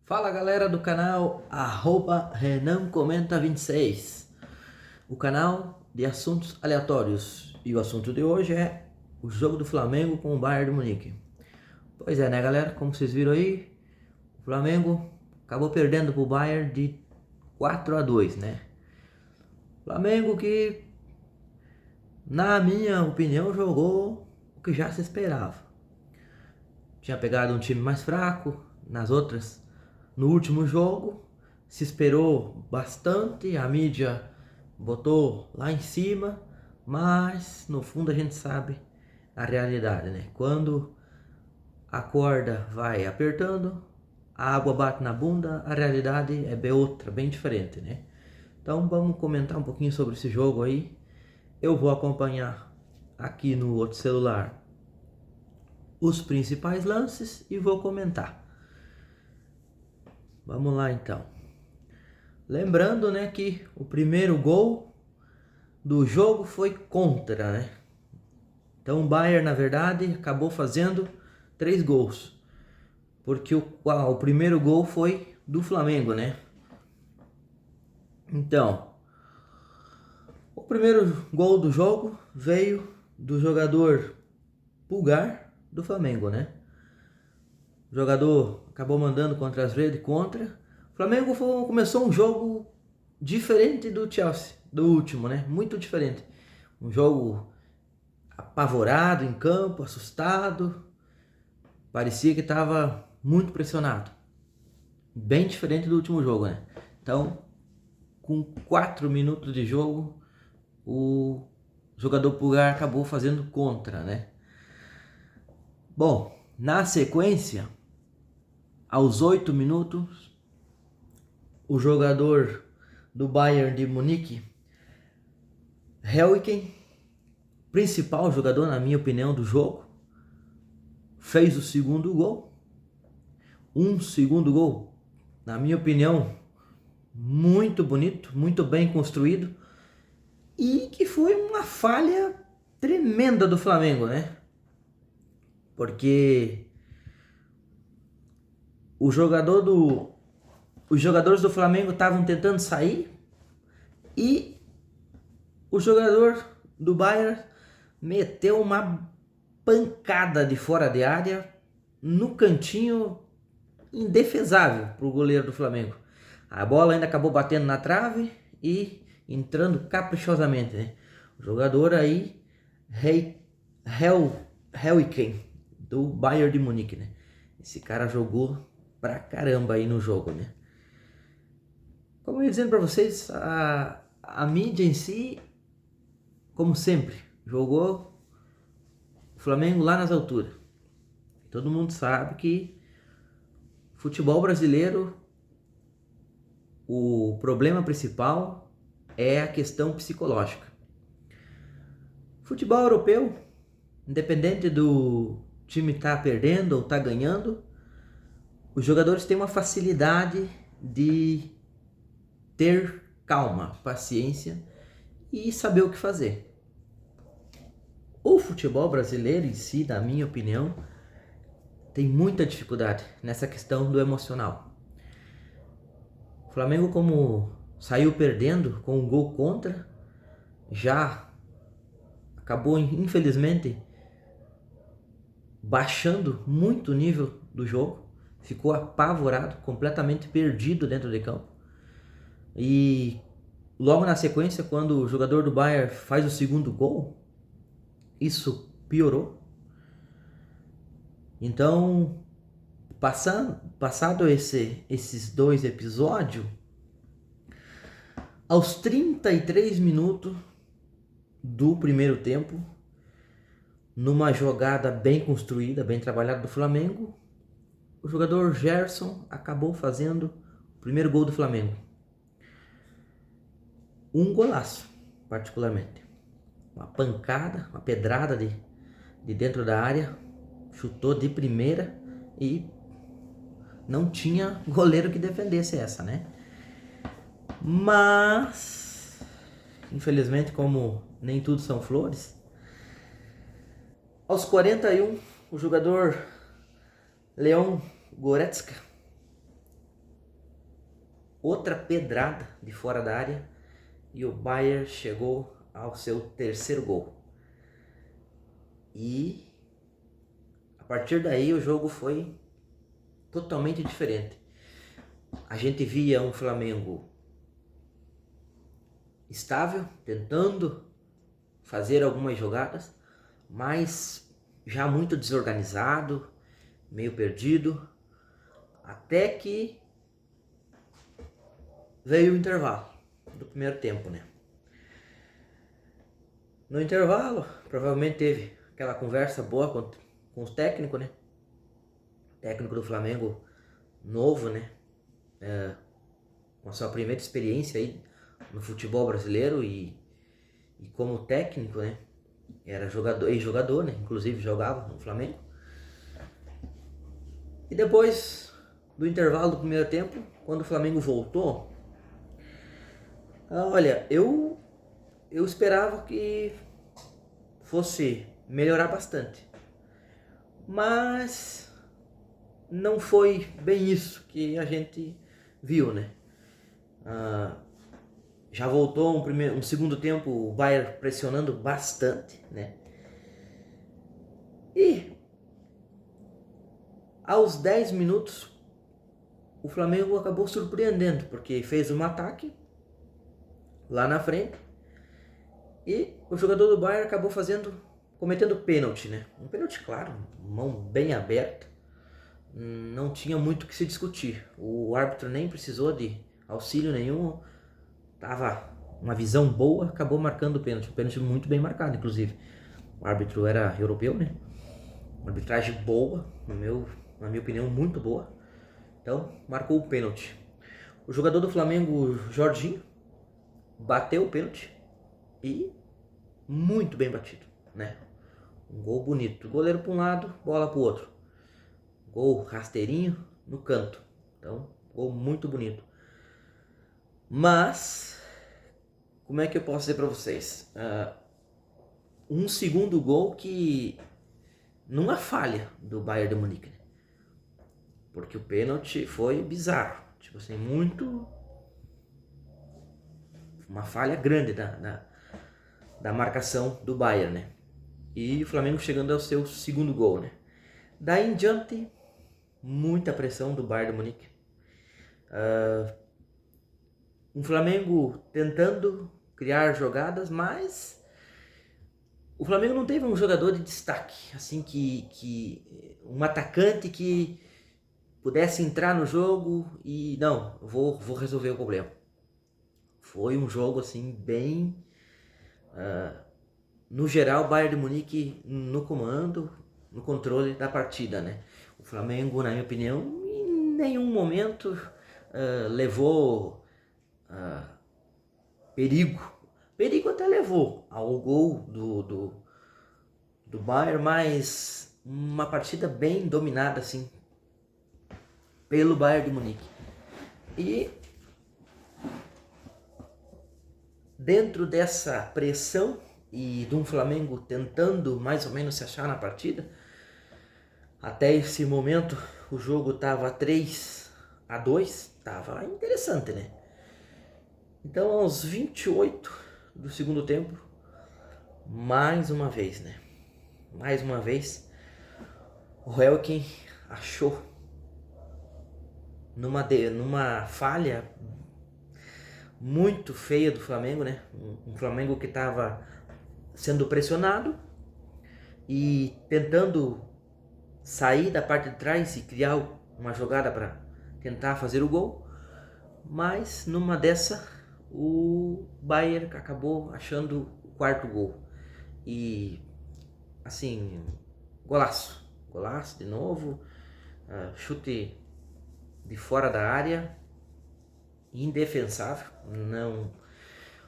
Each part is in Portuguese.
Fala galera do canal @RenanComenta26, o canal de assuntos aleatórios, e o assunto de hoje é o jogo do Flamengo com o Bayern de Munique. Pois é, né galera, como vocês viram aí, o Flamengo acabou perdendo para o Bayern de 4-2, né? Flamengo que, na minha opinião, jogou o que já se esperava. Tinha pegado um time mais fraco nas outras. No último jogo, se esperou bastante, a mídia botou lá em cima, mas no fundo a gente sabe a realidade, né? Quando a corda vai apertando, a água bate na bunda, a realidade é bem outra, bem diferente, né? Então vamos comentar um pouquinho sobre esse jogo aí. Eu vou acompanhar aqui no outro celular os principais lances e vou comentar. Vamos lá então. Lembrando, né, que o primeiro gol do jogo foi contra, né? Então o Bayern, na verdade, acabou fazendo 3 gols. Porque o primeiro gol foi do Flamengo, né? Então, o primeiro gol do jogo veio do jogador Pulgar do Flamengo, né? O jogador acabou mandando contra as redes, contra. O Flamengo começou um jogo diferente do Chelsea, do último, né? Muito diferente. Um jogo apavorado em campo, assustado. Parecia que estava muito pressionado. Bem diferente do último jogo, né? Então, com 4 minutos de jogo, o jogador Pulgar acabou fazendo contra, né? Bom, na sequência, aos 8 minutos, o jogador do Bayern de Munique, Helwicken, principal jogador, na minha opinião, do jogo, fez o segundo gol. Um segundo gol, na minha opinião, muito bonito, muito bem construído, e que foi uma falha tremenda do Flamengo, né? Porque os jogadores do Flamengo estavam tentando sair e o jogador do Bayern meteu uma pancada de fora de área no cantinho indefesável para o goleiro do Flamengo. A bola ainda acabou batendo na trave e entrando caprichosamente, né? O jogador aí, Helwicken, do Bayern de Munique, né? Esse cara jogou pra caramba aí no jogo, né? Como eu ia dizendo pra vocês, a mídia em si, como sempre, jogou o Flamengo lá nas alturas. Todo mundo sabe que futebol brasileiro, o problema principal é a questão psicológica. Futebol europeu, independente do time estar perdendo ou estar ganhando, os jogadores têm uma facilidade de ter calma, paciência e saber o que fazer. O futebol brasileiro em si, na minha opinião, tem muita dificuldade nessa questão do emocional. O Flamengo, como saiu perdendo com um gol contra, já acabou, infelizmente, baixando muito o nível do jogo, ficou apavorado, completamente perdido dentro de campo. E logo na sequência, quando o jogador do Bayern faz o segundo gol, isso piorou. Então, passado esses 2 episódios, aos 33 minutos do primeiro tempo, numa jogada bem construída, bem trabalhada do Flamengo, o jogador Gerson acabou fazendo o primeiro gol do Flamengo. Um golaço, particularmente. Uma pancada, uma pedrada de dentro da área, chutou de primeira e não tinha goleiro que defendesse essa, né? Mas, infelizmente, como nem tudo são flores, aos 41, o jogador Leon Goretzka outra pedrada de fora da área e o Bayern chegou ao seu terceiro gol. E a partir daí o jogo foi totalmente diferente. A gente via um Flamengo estável, tentando fazer algumas jogadas, mas já muito desorganizado, meio perdido, até que veio o intervalo do primeiro tempo, né? No intervalo, provavelmente teve aquela conversa boa com os técnicos, né? O técnico do Flamengo novo, né? Com a sua primeira experiência aí no futebol brasileiro e como técnico, né? Era jogador, ex-jogador, né? Inclusive jogava no Flamengo. E depois do intervalo do primeiro tempo, quando o Flamengo voltou, olha, eu esperava que fosse melhorar bastante. Mas não foi bem isso que a gente viu, né? Já voltou um segundo tempo o Bayern pressionando bastante, né? E aos 10 minutos o Flamengo acabou surpreendendo, porque fez um ataque lá na frente e o jogador do Bayern acabou cometendo pênalti, né? Um pênalti claro, mão bem aberta, não tinha muito o que se discutir. O árbitro nem precisou de auxílio nenhum, tava uma visão boa, acabou marcando o pênalti. Um pênalti muito bem marcado, inclusive. O árbitro era europeu, né? Uma arbitragem boa, na minha opinião, muito boa. Então, marcou o pênalti. O jogador do Flamengo, Jorginho, bateu o pênalti e muito bem batido, né? Um gol bonito. Goleiro para um lado, bola para o outro. Gol rasteirinho no canto. Então, gol muito bonito. Mas, como é que eu posso dizer para vocês? Um segundo gol que numa falha do Bayern de Munique. Porque o pênalti foi bizarro. Tipo assim, uma falha grande da marcação do Bayern, né? E o Flamengo chegando ao seu segundo gol, né? Daí em diante, muita pressão do Bayern de Munique. Um Flamengo tentando criar jogadas, mas o Flamengo não teve um jogador de destaque, assim, um atacante que pudesse entrar no jogo e não, vou resolver o problema. Foi um jogo assim bem, no geral, o Bayern de Munique no comando, no controle da partida, né? O Flamengo, na minha opinião, em nenhum momento levou perigo. Perigo até levou ao gol do Bayern, mas uma partida bem dominada assim pelo Bayern de Munique. E dentro dessa pressão e de um Flamengo tentando mais ou menos se achar na partida, até esse momento o jogo estava 3-2, estava interessante, né? Então aos 28 do segundo tempo, mais uma vez, né? Mais uma vez, o Elkin achou numa falha muito feia do Flamengo, né? Um Flamengo que estava sendo pressionado e tentando sair da parte de trás e criar uma jogada para tentar fazer o gol, mas numa dessa o Bayern acabou achando o quarto gol e assim, golaço de novo, chute de fora da área, indefensável. Não,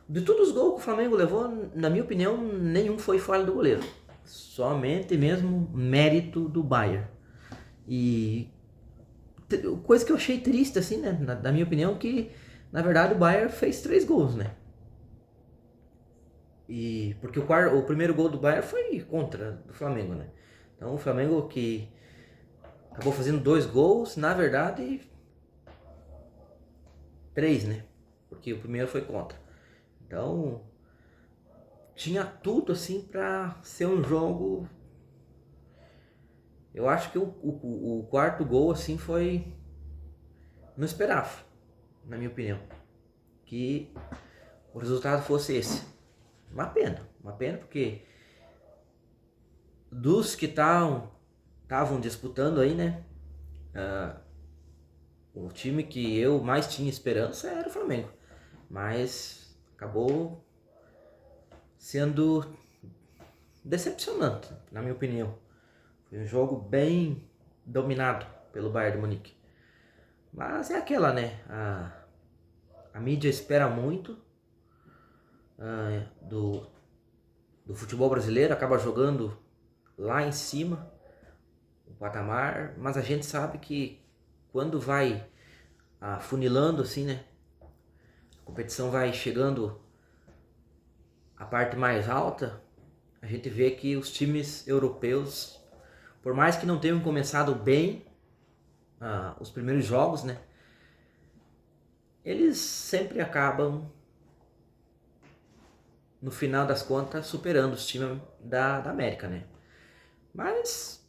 de todos os gols que o Flamengo levou, na minha opinião, nenhum foi falha do goleiro, somente mesmo mérito do Bayern. E coisa que eu achei triste assim, né, na minha opinião, que na verdade o Bayern fez 3 gols, né? E porque o primeiro gol do Bayern foi contra do Flamengo, né? Então o Flamengo que acabou fazendo 2 gols, na verdade 3, né? Porque o primeiro foi contra. Então, tinha tudo assim para ser um jogo. Eu acho que o quarto gol assim foi. Não esperava, na minha opinião, que o resultado fosse esse. Uma pena porque dos que estavam disputando aí, né? O time que eu mais tinha esperança era o Flamengo, mas acabou sendo decepcionante, na minha opinião. Foi um jogo bem dominado pelo Bayern de Munique. Mas é aquela, né? A mídia espera muito do futebol brasileiro, acaba jogando lá em cima o patamar, mas a gente sabe que quando vai afunilando assim, né? A competição vai chegando à parte mais alta, a gente vê que os times europeus, por mais que não tenham começado bem os primeiros jogos, né? Eles sempre acabam, no final das contas, superando os times da América, né? Mas,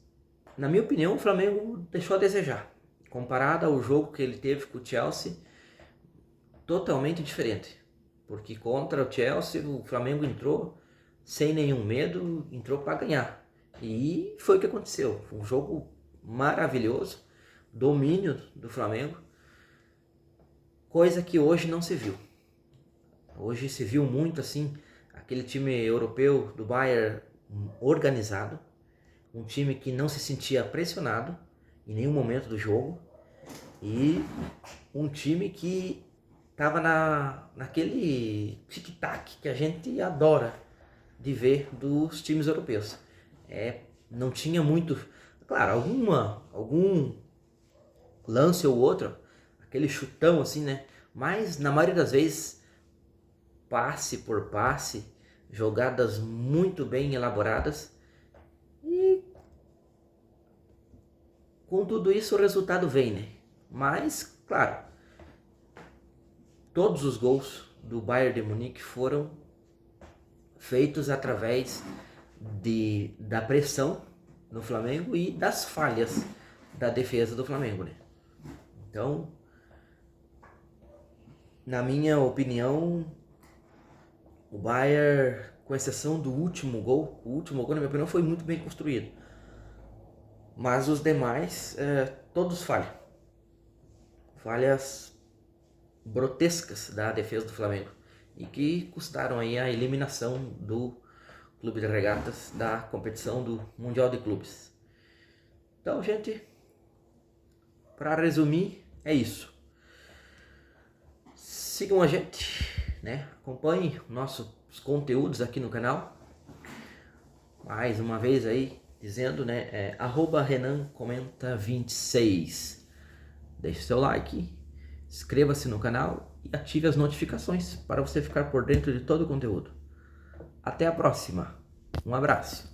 na minha opinião, o Flamengo deixou a desejar. Comparado ao jogo que ele teve com o Chelsea, totalmente diferente. Porque contra o Chelsea, o Flamengo entrou sem nenhum medo, entrou para ganhar. E foi o que aconteceu. Foi um jogo maravilhoso, domínio do Flamengo, coisa que hoje não se viu. Hoje se viu muito assim, aquele time europeu do Bayern organizado, um time que não se sentia pressionado em nenhum momento do jogo e um time que estava naquele tic-tac que a gente adora de ver dos times europeus. Não tinha muito, claro, algum lance ou outro, aquele chutão assim, né? Mas na maioria das vezes, passe por passe, jogadas muito bem elaboradas. E com tudo isso o resultado vem, né? Mas, claro, todos os gols do Bayern de Munique foram feitos através da pressão no Flamengo e das falhas da defesa do Flamengo, né? Então, na minha opinião, o Bayern, com exceção do último gol, na minha opinião, foi muito bem construído. Mas os demais, todos falham. Falhas grotescas da defesa do Flamengo. E que custaram aí a eliminação do Clube de Regatas da competição do Mundial de Clubes. Então, gente, para resumir, é isso. Sigam a gente, né? Acompanhem nossos conteúdos aqui no canal. Mais uma vez aí, dizendo, né? @RenanComenta26. Deixe seu like, inscreva-se no canal e ative as notificações para você ficar por dentro de todo o conteúdo. Até a próxima. Um abraço.